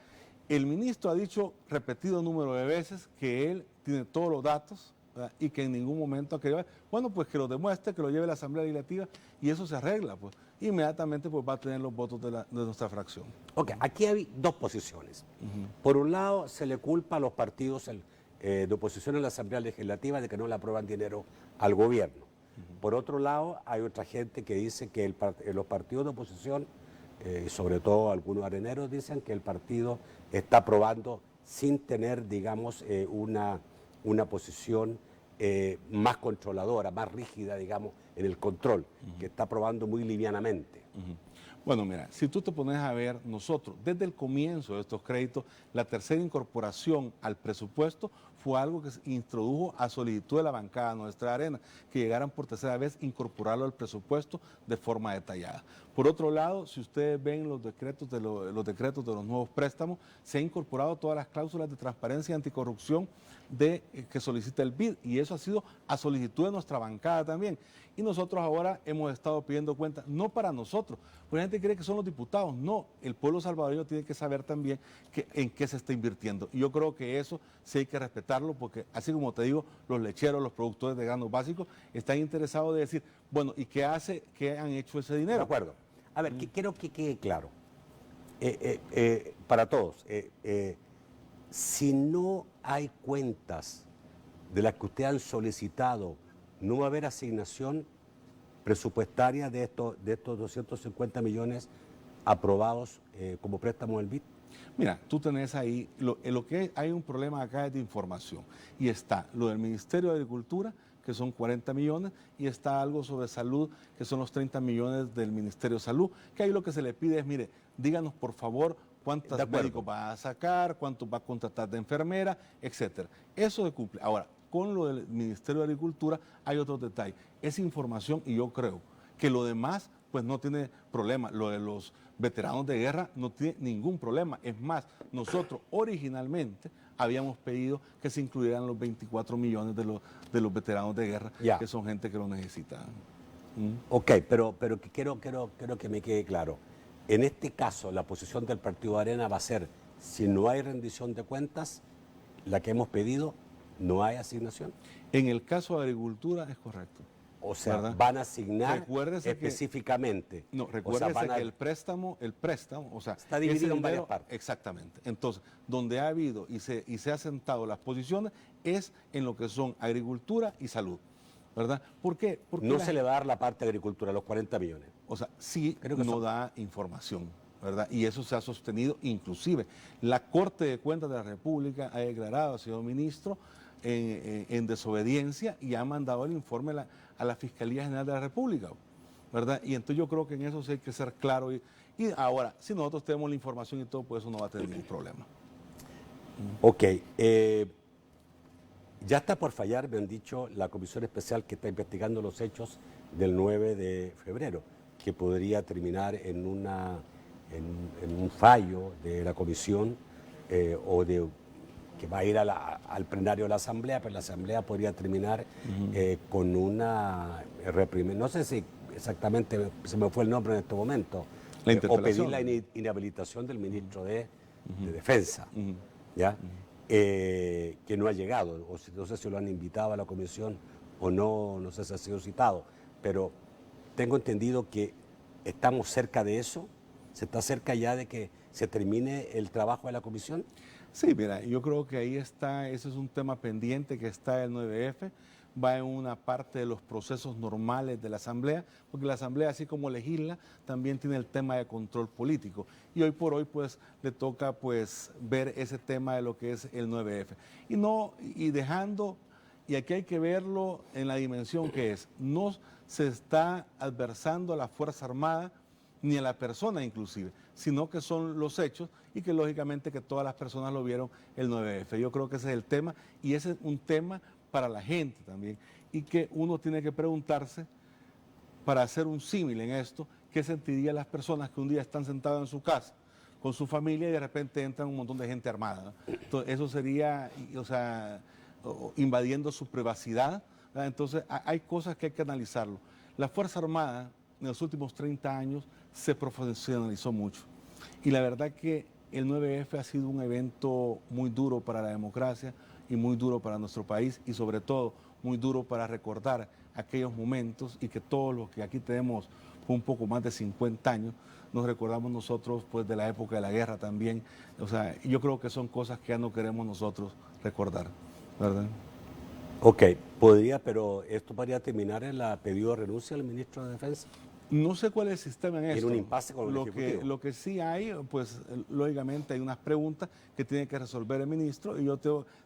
el ministro ha dicho repetido número de veces que él tiene todos los datos, ¿verdad? Y que en ningún momento ha querido, bueno, pues que lo demuestre, que lo lleve a la Asamblea Legislativa y eso se arregla, pues. Inmediatamente pues va a tener los votos de nuestra fracción. Ok, aquí hay 2 posiciones. Por un lado, se le culpa a los partidos de oposición en la Asamblea Legislativa de que no le aprueban dinero al gobierno. Por otro lado, hay otra gente que dice que los partidos de oposición sobre todo algunos areneros dicen que el partido está aprobando sin tener, digamos, una posición más controladora, más rígida, digamos, en el control, que está aprobando muy livianamente. Bueno, mira, si tú te pones a ver, nosotros, desde el comienzo de estos créditos, la tercera incorporación al presupuesto fue algo que se introdujo a solicitud de la bancada Nuestra Arena, que llegaran por tercera vez a incorporarlo al presupuesto de forma detallada. Por otro lado, si ustedes ven los decretos de los nuevos préstamos, se han incorporado todas las cláusulas de transparencia y anticorrupción que solicita el BID, y eso ha sido a solicitud de nuestra bancada también. Y nosotros ahora hemos estado pidiendo cuentas, no para nosotros, porque la gente cree que son los diputados, no, el pueblo salvadoreño tiene que saber también en qué se está invirtiendo. Y yo creo que eso sí hay que respetarlo, porque así como te digo, los lecheros, los productores de granos básicos están interesados de decir, bueno, ¿y qué han hecho ese dinero? De acuerdo. A ver, quiero que quede claro, para todos, si no hay cuentas de las que ustedes han solicitado, no va a haber asignación presupuestaria de estos 250 millones aprobados como préstamo del BID. Mira, tú tenés ahí, hay un problema acá es de información, y está lo del Ministerio de Agricultura, que son 40 millones, y está algo sobre salud, que son los 30 millones del Ministerio de Salud, que ahí lo que se le pide es, mire, díganos por favor cuántos médicos va a sacar, cuántos va a contratar de enfermera, etcétera. Eso se cumple. Ahora, con lo del Ministerio de Agricultura hay otros detalles. Esa información, y yo creo que lo demás pues no tiene problema. Lo de los veteranos de guerra no tiene ningún problema. Es más, nosotros originalmente habíamos pedido que se incluyeran los 24 millones de los veteranos de guerra, que son gente que lo necesita. Ok, pero que quiero que me quede claro. En este caso, la posición del Partido Arena va a ser, si no hay rendición de cuentas, la que hemos pedido, no hay asignación. En el caso de Agricultura es correcto. O sea, ¿verdad? Van a asignar Recuérdese específicamente. No, recuérdese que el préstamo, o sea, está dividido en varias partes. Exactamente. Entonces, donde ha habido y se ha sentado las posiciones es en lo que son agricultura y salud, ¿verdad? ¿Por qué? Porque no se le va a dar la parte de agricultura, los 40 millones. O sea, sí, Creo que no da información, ¿verdad? Y eso se ha sostenido, inclusive la Corte de Cuentas de la República ha declarado, señor ministro, en desobediencia, y ha mandado el informe a la Fiscalía General de la República, ¿verdad? Y entonces yo creo que en eso sí hay que ser claro. Y ahora, si nosotros tenemos la información y todo, pues eso no va a tener ningún problema. Ok. Ya está por fallar, me han dicho, la comisión especial que está investigando los hechos del 9 de febrero, que podría terminar en un fallo de la comisión o de que va a ir al plenario de la Asamblea, pero la Asamblea podría terminar con una represión. No sé si exactamente se me fue el nombre en este momento. O pedir la inhabilitación del ministro de Defensa, ¿ya? Que no ha llegado, no sé si lo han invitado a la comisión o no, no sé si ha sido citado, pero tengo entendido que estamos cerca de eso, se está cerca ya de que se termine el trabajo de la comisión. Sí, mira, yo creo que ahí está, ese es un tema pendiente que está el 9F, va en una parte de los procesos normales de la Asamblea, porque la Asamblea, así como legisla, también tiene el tema de control político. Y hoy por hoy, pues, le toca, pues, ver ese tema de lo que es el 9F. Y aquí hay que verlo en la dimensión que es, no se está adversando a la Fuerza Armada, ni a la persona inclusive, sino que son los hechos y que lógicamente que todas las personas lo vieron el 9F. Yo creo que ese es el tema, y ese es un tema para la gente también, y que uno tiene que preguntarse, para hacer un símil en esto, qué sentirían las personas que un día están sentadas en su casa con su familia y de repente entran un montón de gente armada, ¿no? Entonces eso sería, o sea, invadiendo su privacidad, ¿verdad? Entonces hay cosas que hay que analizarlo. La Fuerza Armada en los últimos 30 años se profesionalizó mucho, y la verdad que el 9F ha sido un evento muy duro para la democracia y muy duro para nuestro país, y sobre todo muy duro para recordar aquellos momentos, y que todos los que aquí tenemos un poco más de 50 años nos recordamos nosotros, pues, de la época de la guerra también. O sea, yo creo que son cosas que ya no queremos nosotros recordar, ¿verdad? Ok, pero esto podría terminar en la pedido de renuncia del ministro de Defensa. No sé cuál es el sistema en Tiene esto. un impasse con el Ejecutivo. Lo que sí hay, pues lógicamente hay unas preguntas que tiene que resolver el ministro y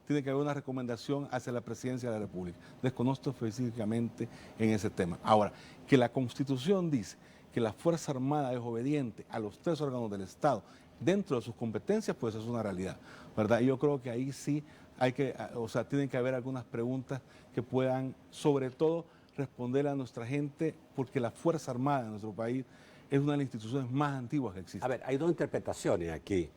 tiene que haber una recomendación hacia la presidencia de la República. Desconozco específicamente en ese tema. Ahora, que la Constitución dice que la Fuerza Armada es obediente a los 3 órganos del Estado dentro de sus competencias, pues es una realidad, ¿verdad? Y yo creo que ahí sí tienen que haber algunas preguntas que puedan, sobre todo, responder a nuestra gente, porque la Fuerza Armada de nuestro país es una de las instituciones más antiguas que existen. A ver, hay dos interpretaciones aquí.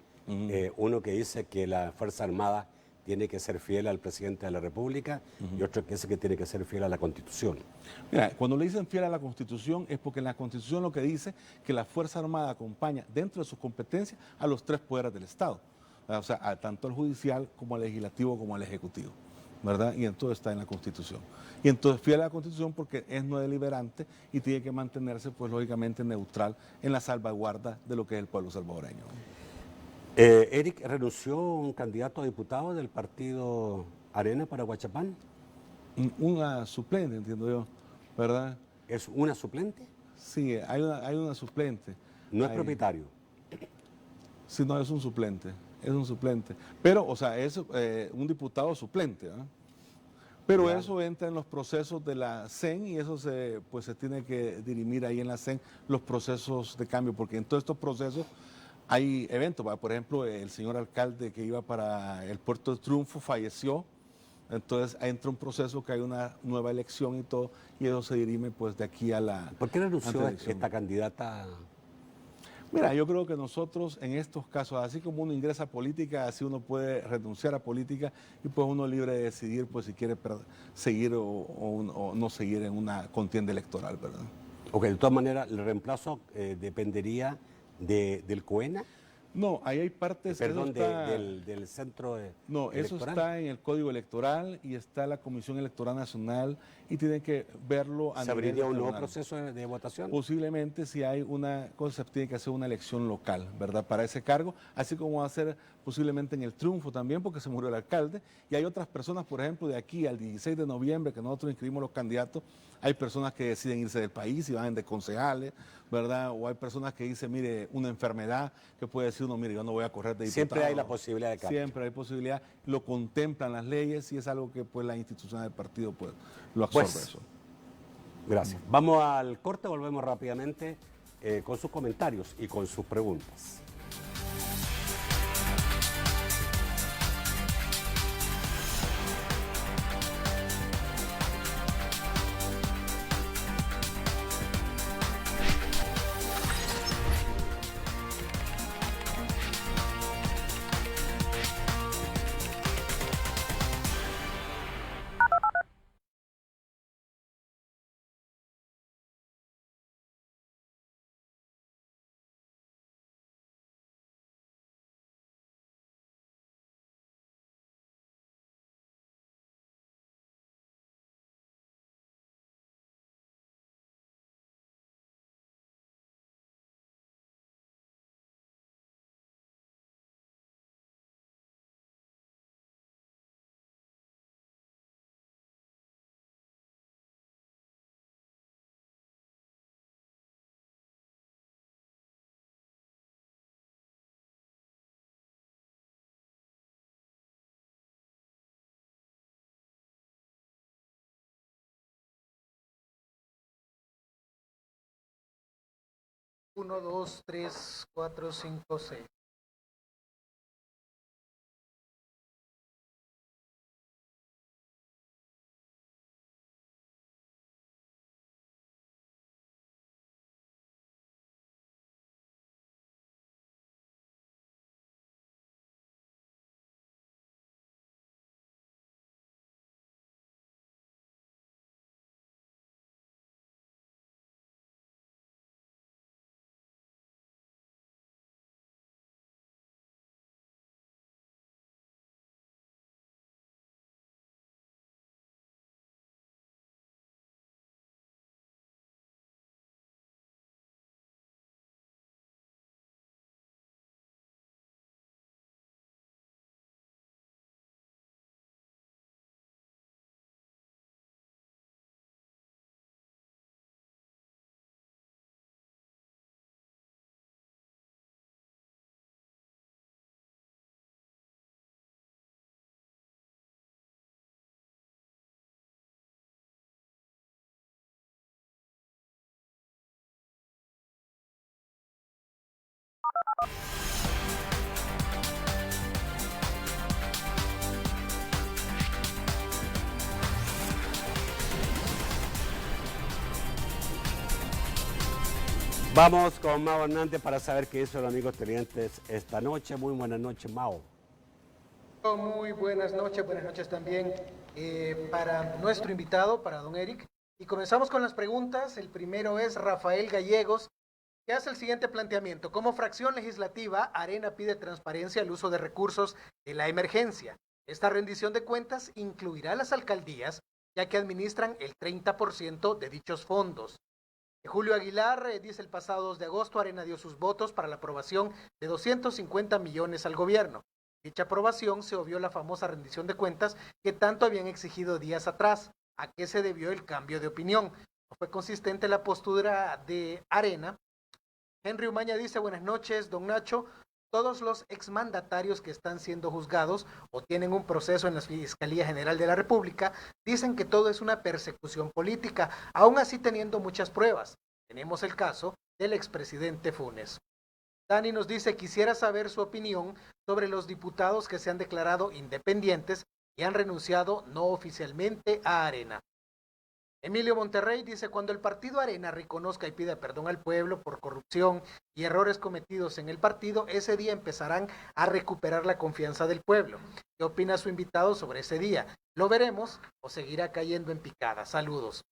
Uno que dice que la Fuerza Armada tiene que ser fiel al presidente de la República y otro que dice que tiene que ser fiel a la Constitución. Mira, cuando le dicen fiel a la Constitución es porque en la Constitución lo que dice que la Fuerza Armada acompaña dentro de sus competencias a los 3 poderes del Estado, o sea, tanto al judicial como al legislativo como al ejecutivo, ¿verdad? Y entonces está en la Constitución. Y entonces fiel a la Constitución porque es no deliberante y tiene que mantenerse, pues lógicamente neutral en la salvaguarda de lo que es el pueblo salvadoreño. Eric, ¿renunció un candidato a diputado del partido Arena para Huachapán? Una suplente, entiendo yo, ¿verdad? ¿Es una suplente? Sí, hay una suplente. No es propietario. Sí, no, es un suplente, es un suplente. Pero, o sea, es un diputado suplente, ¿eh? Pero Ya. eso entra en los procesos de la CEN y eso se tiene que dirimir ahí en la CEN los procesos de cambio, porque en todos estos procesos hay eventos. Por ejemplo, el señor alcalde que iba para el Puerto de Triunfo falleció, entonces entra un proceso que hay una nueva elección y todo, y eso se dirime pues de aquí a la... ¿Por qué renunció antielección. esta candidata? Mira, yo creo que nosotros en estos casos, así como uno ingresa a política, así uno puede renunciar a política y pues uno es libre de decidir pues si quiere seguir o no seguir en una contienda electoral, ¿verdad? Ok, de todas maneras, el reemplazo dependería del COENA, No, ahí hay partes... perdón, eso está- del centro No, eso electoral. está en el Código Electoral y está la Comisión Electoral Nacional y tienen que verlo a ¿Se nivel abriría un nuevo nacional. proceso de votación? Posiblemente si hay una cosa, se tiene que hacer una elección local, ¿verdad? Para ese cargo, así como va a ser posiblemente en el Triunfo también, porque se murió el alcalde. Y hay otras personas, por ejemplo, de aquí al 16 de noviembre, que nosotros inscribimos los candidatos, hay personas que deciden irse del país y van de concejales, ¿verdad? O hay personas que dicen, mire, una enfermedad, que puede decir uno, mire, yo no voy a correr de diputado. Siempre hay la posibilidad de cambio. Siempre hay posibilidad, lo contemplan las leyes y es algo que pues la institución del partido pues lo absorbe Pues, eso. Gracias. Vamos al corte, volvemos rápidamente con sus comentarios y con sus preguntas. Uno, 2, 3, 4, 5, 6. Vamos con Mao Hernández para saber qué hizo el amigo Televidentes esta noche. Muy buenas noches, Mao. Muy buenas noches también para nuestro invitado, para don Eric. Y comenzamos con las preguntas. El primero es Rafael Gallegos, que hace el siguiente planteamiento. Como fracción legislativa, Arena pide transparencia al uso de recursos de la emergencia. Esta rendición de cuentas incluirá a las alcaldías, ya que administran el 30% de dichos fondos. Julio Aguilar dice: el pasado 2 de agosto Arena dio sus votos para la aprobación de 250 millones al gobierno. Dicha aprobación se obvió la famosa rendición de cuentas que tanto habían exigido días atrás. ¿A qué se debió el cambio de opinión? ¿No fue consistente la postura de Arena? Henry Umaña dice: buenas noches, don Nacho. Todos los exmandatarios que están siendo juzgados o tienen un proceso en la Fiscalía General de la República dicen que todo es una persecución política, aún así teniendo muchas pruebas. Tenemos el caso del expresidente Funes. Dani nos dice: quisiera saber su opinión sobre los diputados que se han declarado independientes y han renunciado no oficialmente a Arena. Emilio Monterrey dice: cuando el partido Arena reconozca y pida perdón al pueblo por corrupción y errores cometidos en el partido, ese día empezarán a recuperar la confianza del pueblo. ¿Qué opina su invitado sobre ese día? ¿Lo veremos o seguirá cayendo en picada? Saludos.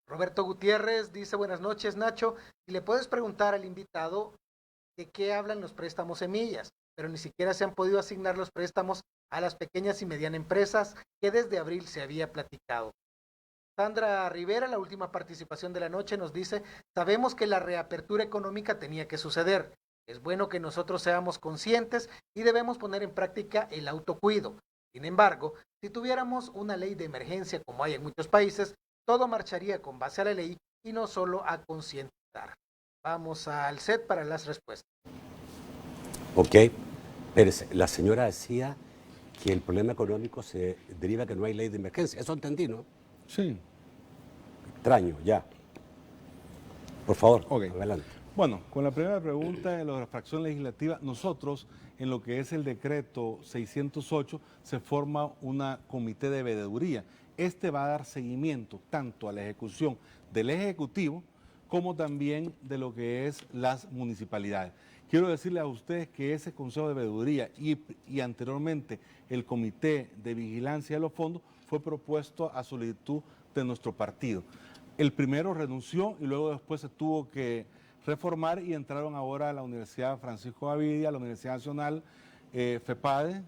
Roberto Gutiérrez dice: buenas noches, Nacho. Si le puedes preguntar al invitado de qué hablan los préstamos semillas, pero ni siquiera se han podido asignar los préstamos a las pequeñas y medianas empresas que desde abril se había platicado. Sandra Rivera, la última participación de la noche, nos dice: sabemos que la reapertura económica tenía que suceder. Es bueno que nosotros seamos conscientes y debemos poner en práctica el autocuido. Sin embargo, si tuviéramos una ley de emergencia como hay en muchos países, todo marcharía con base a la ley y no solo a concientizar. Vamos al set para las respuestas. Ok, pero la señora decía que el problema económico se deriva que no hay ley de emergencia. Eso entendí, ¿no? Sí. Extraño, ya. Por favor, Okay. Adelante. Bueno, con la primera pregunta de la fracción legislativa, nosotros en lo que es el decreto 608 se forma una comité de veeduría. Este va a dar seguimiento tanto a la ejecución del Ejecutivo como también de lo que es las municipalidades. Quiero decirles a ustedes que ese Consejo de Veeduría y anteriormente el Comité de Vigilancia de los Fondos fue propuesto a solicitud de nuestro partido. El primero renunció y luego después se tuvo que reformar y entraron ahora a la Universidad Francisco Gavidia, a la Universidad Nacional, FEPADE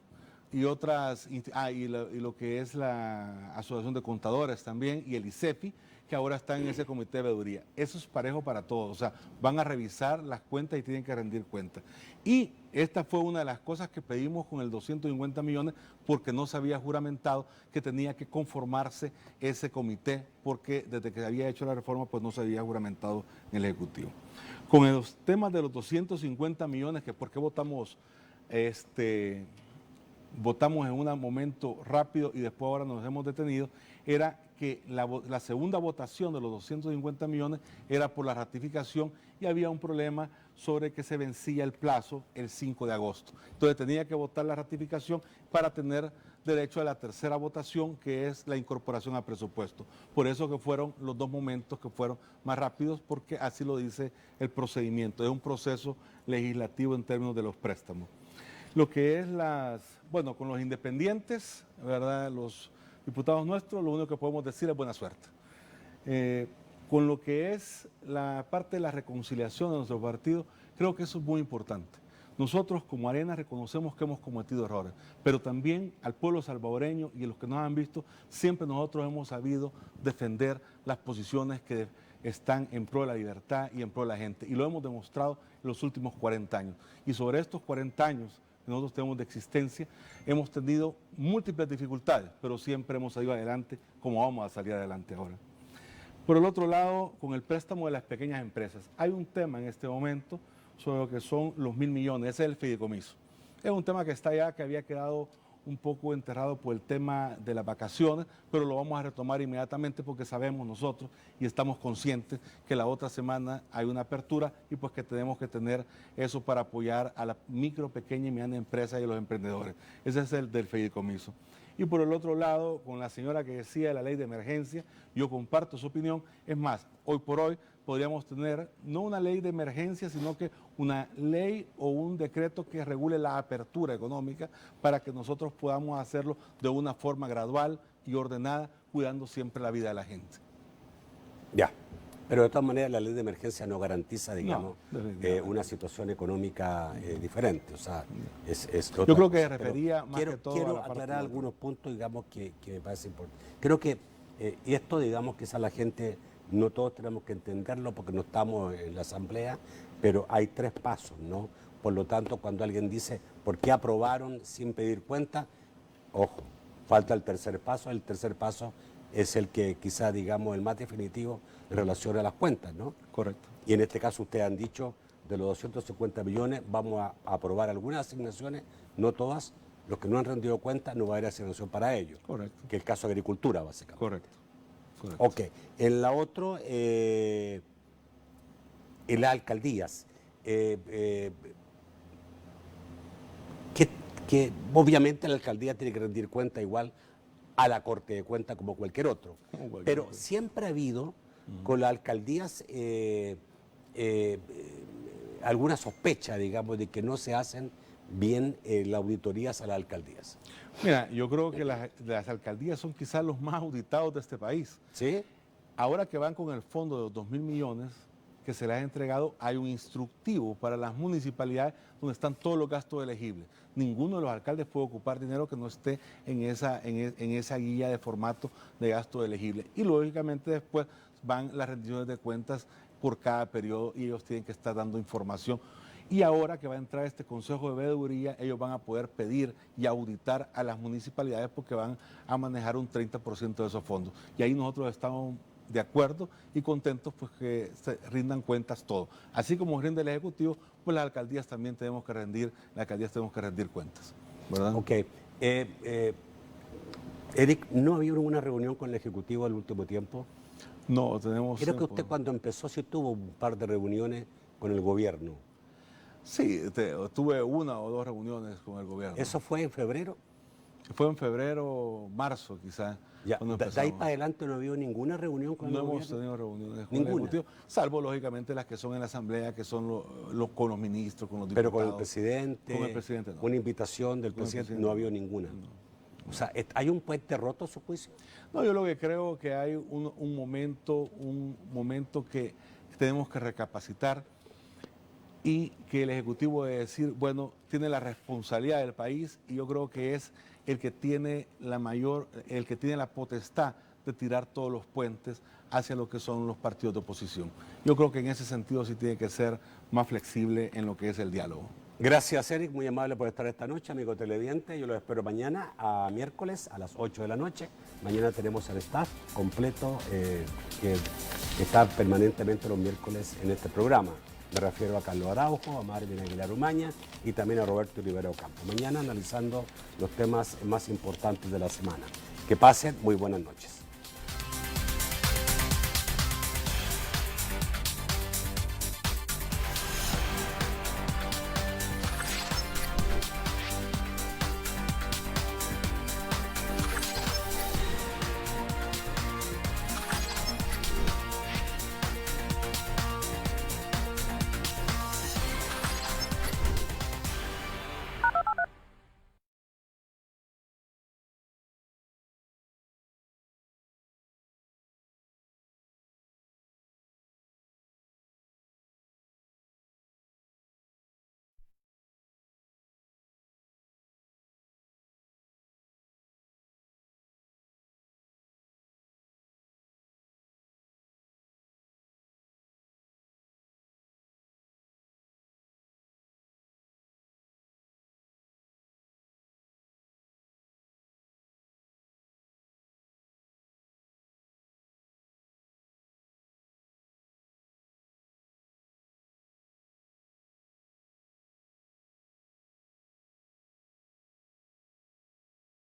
y otras, y lo que es la Asociación de Contadores también y el ICEFI, que ahora están en ese comité de veeduría. Eso es parejo para todos, o sea, van a revisar las cuentas y tienen que rendir cuentas. Y esta fue una de las cosas que pedimos con el 250 millones, porque no se había juramentado que tenía que conformarse ese comité, porque desde que se había hecho la reforma, pues no se había juramentado en el Ejecutivo. Con los temas de los 250 millones, que por qué votamos, votamos en un momento rápido y después ahora nos hemos detenido, era que la segunda votación de los 250 millones era por la ratificación y había un problema sobre que se vencía el plazo el 5 de agosto. Entonces tenía que votar la ratificación para tener derecho a la tercera votación, que es la incorporación al presupuesto. Por eso que fueron los dos momentos que fueron más rápidos, porque así lo dice el procedimiento. Es un proceso legislativo en términos de los préstamos. Lo que es bueno, con los independientes, ¿verdad? Los diputados nuestros, lo único que podemos decir es buena suerte. Con lo que es la parte de la reconciliación de nuestro partido, creo que eso es muy importante. Nosotros como Arena reconocemos que hemos cometido errores, pero también al pueblo salvadoreño y a los que nos han visto, siempre nosotros hemos sabido defender las posiciones que están en pro de la libertad y en pro de la gente. Y lo hemos demostrado en los últimos 40 años. Y sobre estos 40 años que nosotros tenemos de existencia, hemos tenido múltiples dificultades, pero siempre hemos salido adelante como vamos a salir adelante ahora. Por el otro lado, con el préstamo de las pequeñas empresas, hay un tema en este momento sobre lo que son los 1.000 millones, ese es el fideicomiso. Es un tema que está ya, que había quedado un poco enterrado por el tema de las vacaciones, pero lo vamos a retomar inmediatamente porque sabemos nosotros y estamos conscientes que la otra semana hay una apertura y pues que tenemos que tener eso para apoyar a la micro, pequeña y mediana empresa y a los emprendedores. Ese es el del fideicomiso. Y por el otro lado, con la señora que decía de la ley de emergencia, yo comparto su opinión. Es más, hoy por hoy podríamos tener no una ley de emergencia, sino que una ley o un decreto que regule la apertura económica para que nosotros podamos hacerlo de una forma gradual y ordenada, cuidando siempre la vida de la gente. Ya, pero de todas maneras la ley de emergencia no garantiza, digamos, definitivamente. una situación económica diferente. O sea, es Yo otra creo que cosa. refería Pero más que todo a quiero la parte aclarar de- algunos puntos, digamos, que me parece importante. Creo que, y esto, digamos, quizás la gente, no todos tenemos que entenderlo porque no estamos en la asamblea, pero hay 3 pasos, ¿no? Por lo tanto, cuando alguien dice, ¿por qué aprobaron sin pedir cuenta? Ojo, falta el tercer paso. El tercer paso es el que quizás, digamos, el más definitivo en relación a las cuentas, ¿no? Correcto. Y en este caso ustedes han dicho, de los 250 millones vamos a aprobar algunas asignaciones, no todas. Los que no han rendido cuenta no va a haber asignación para ellos. Correcto. Que es el caso de agricultura, básicamente. Correcto. Ok. En la otra, en las alcaldías, que obviamente la alcaldía tiene que rendir cuenta igual a la Corte de Cuentas como cualquier otro. Como cualquier Pero otro. siempre ha habido con las alcaldías alguna sospecha, digamos, de que no se hacen bien las auditorías a las alcaldías. Mira, yo creo que las alcaldías son quizás los más auditados de este país. ¿Sí? Ahora que van con el fondo de los 2.000 millones que se les ha entregado, hay un instructivo para las municipalidades donde están todos los gastos elegibles. Ninguno de los alcaldes puede ocupar dinero que no esté en esa guía de formato de gasto elegible. Y lógicamente después van las rendiciones de cuentas por cada periodo y ellos tienen que estar dando información. Y ahora que va a entrar este Consejo de Veeduría, ellos van a poder pedir y auditar a las municipalidades porque van a manejar un 30% de esos fondos. Y ahí nosotros estamos de acuerdo y contentos pues que se rindan cuentas todos. Así como rinde el Ejecutivo, pues las alcaldías también tenemos que rendir, cuentas, ¿verdad? Ok. Eric, ¿no había ninguna reunión con el Ejecutivo el último tiempo? No, tenemos... Creo que usted cuando empezó sí tuvo un par de reuniones con el gobierno. Sí, tuve 1 o 2 reuniones con el gobierno. ¿Eso fue en febrero? Fue en febrero, marzo quizás. Ya, cuando de ahí empezamos. para adelante no ha habido ninguna reunión con el No hemos gobierno. tenido reuniones con Ninguna. el Ejecutivo, salvo lógicamente las que son en la Asamblea, que son con los ministros, con los Pero diputados. con el presidente, Con el presidente no. una invitación del Con el presidente, presidente no ha no. habido ninguna. O sea, ¿hay un puente roto a su juicio? No, yo lo que creo que hay un momento que tenemos que recapacitar y que el Ejecutivo debe decir, bueno, tiene la responsabilidad del país y yo creo que es el que tiene la potestad de tirar todos los puentes hacia lo que son los partidos de oposición. Yo creo que en ese sentido sí tiene que ser más flexible en lo que es el diálogo. Gracias, Eric, muy amable por estar esta noche, amigo televidente. Yo los espero mañana, a miércoles, a las 8 de la noche. Mañana tenemos al staff completo que está permanentemente los miércoles en este programa. Me refiero a Carlos Araujo, a Marvin Aguilar Umaña y también a Roberto Rivera Ocampo. Mañana analizando los temas más importantes de la semana. Que pasen muy buenas noches.